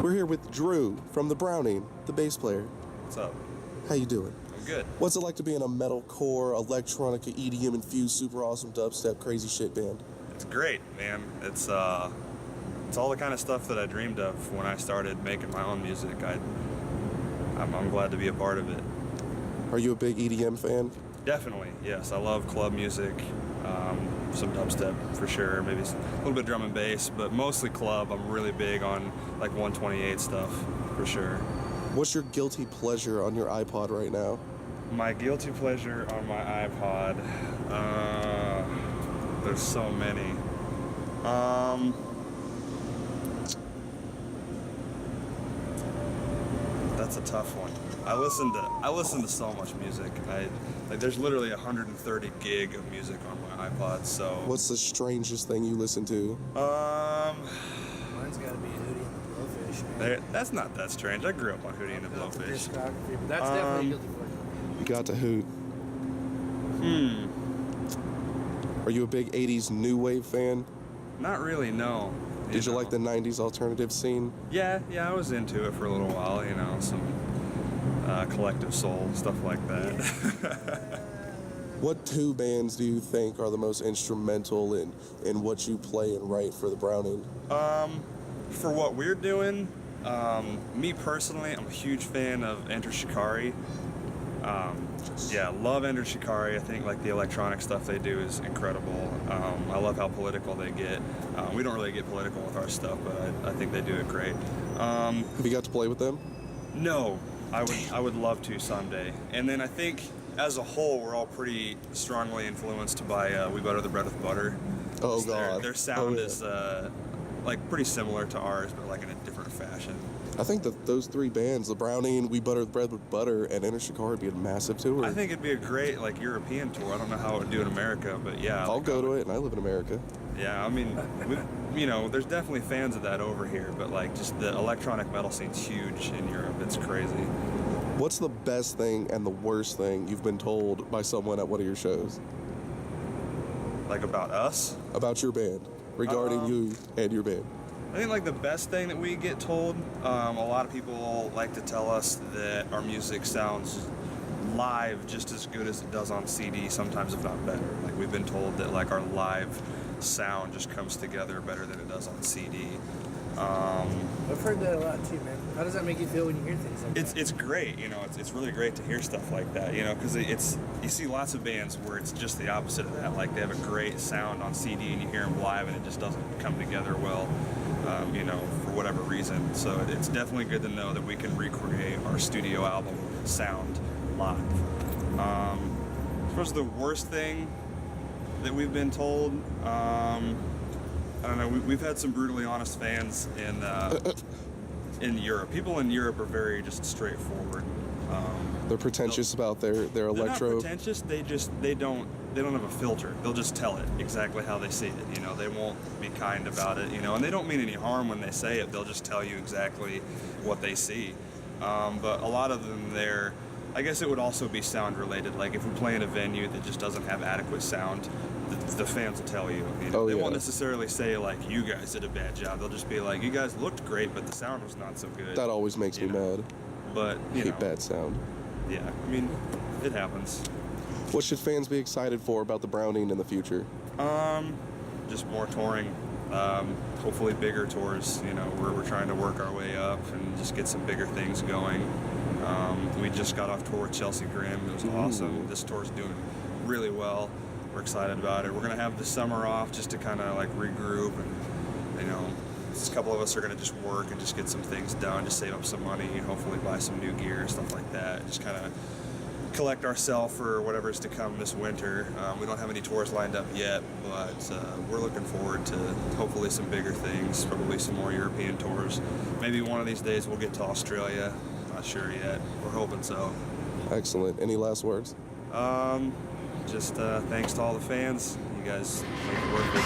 We're here with Drew from the Browning, the bass player. What's up? How you doing? I'm good. What's it like to be in a metalcore, electronica, EDM infused, super awesome dubstep, crazy shit band? It's great, man. It's all the kind of stuff that I dreamed of when I started making my own music. I'm glad to be a part of it. Are you a big EDM fan? Definitely, yes. I love club music, some dubstep for sure, maybe a little bit drum and bass, but mostly club. I'm really big on like 128 stuff for sure. What's your guilty pleasure on your iPod right now? My guilty pleasure on my iPod, there's so many. That's a tough one. I listen to so much music. There's literally 130 gig of music on my iPod. So what's the strangest thing you listen to? Mine's got to be Hootie and the Blowfish, man. That's not that strange. I grew up on Hootie and the Blowfish. Discography, but that's definitely a guilty pleasure. You got to hoot. Are you a big 80s new wave fan? Not really, no. Did you like the 90s alternative scene? Yeah, I was into it for a little while, some Collective Soul, stuff like that. What two bands do you think are the most instrumental in what you play and write for the Browning? For what we're doing, me personally, I'm a huge fan of Enter Shikari. Love Enter Shikari. I think like the electronic stuff they do is incredible. I love how political they get. We don't really get political with our stuff, but I think they do it great. Have you got to play with them? No, I would love to someday. And then I think as a whole, we're all pretty strongly influenced by We Butter the Bread with Butter. Oh God. Their sound is like pretty similar to ours, but like in a different fashion. I think that those three bands, the Browning, We Butter the Bread with Butter, and Enter Shikari, would be a massive tour. I think it'd be a great like European tour. I don't know how it would do in America, but yeah. I'll go to it, and I live in America. Yeah, I mean, there's definitely fans of that over here, but like just the electronic metal scene's huge in Europe. It's crazy. What's the best thing and the worst thing you've been told by someone at one of your shows? Like about us? About your band, regarding you and your band. I think like the best thing that we get told, a lot of people like to tell us that our music sounds live just as good as it does on CD, sometimes if not better. Like we've been told that like our live sound just comes together better than it does on CD. I've heard that a lot too, man. How does that make you feel when you hear things like that? It's great, it's really great to hear stuff like that, because you see lots of bands where it's just the opposite of that. Like they have a great sound on CD and you hear them live and it just doesn't come together well, for whatever reason. So it's definitely good to know that we can recreate our studio album sound live. As far as the worst thing that we've been told, I don't know. We've had some brutally honest fans in Europe. People in Europe are very just straightforward. They're pretentious about their electro. They're not pretentious. They don't have a filter. They'll just tell it exactly how they see it. They won't be kind about it. And they don't mean any harm when they say it. They'll just tell you exactly what they see. But a lot of them there, I guess it would also be sound related. Like if we play in a venue that just doesn't have adequate sound, the fans will tell you. They won't necessarily say like you guys did a bad job. They'll just be like you guys looked great, but the sound was not so good. That always makes me mad. But I hate bad sound. Yeah, it happens. What should fans be excited for about the Browning in the future? Just more touring. Hopefully bigger tours. We're trying to work our way up and just get some bigger things going. We just got off tour with Chelsea Grim. It was awesome. This tour's doing really well. We're excited about it. We're gonna have the summer off just to kind of like regroup and a couple of us are gonna just work and just get some things done, just save up some money and hopefully buy some new gear, stuff like that. Just kind of collect ourselves for whatever's to come this winter. We don't have any tours lined up yet, but we're looking forward to hopefully some bigger things, probably some more European tours. Maybe one of these days we'll get to Australia. Not sure yet. We're hoping so. Excellent. Any last words? Just thanks to all the fans. You guys make it worth it.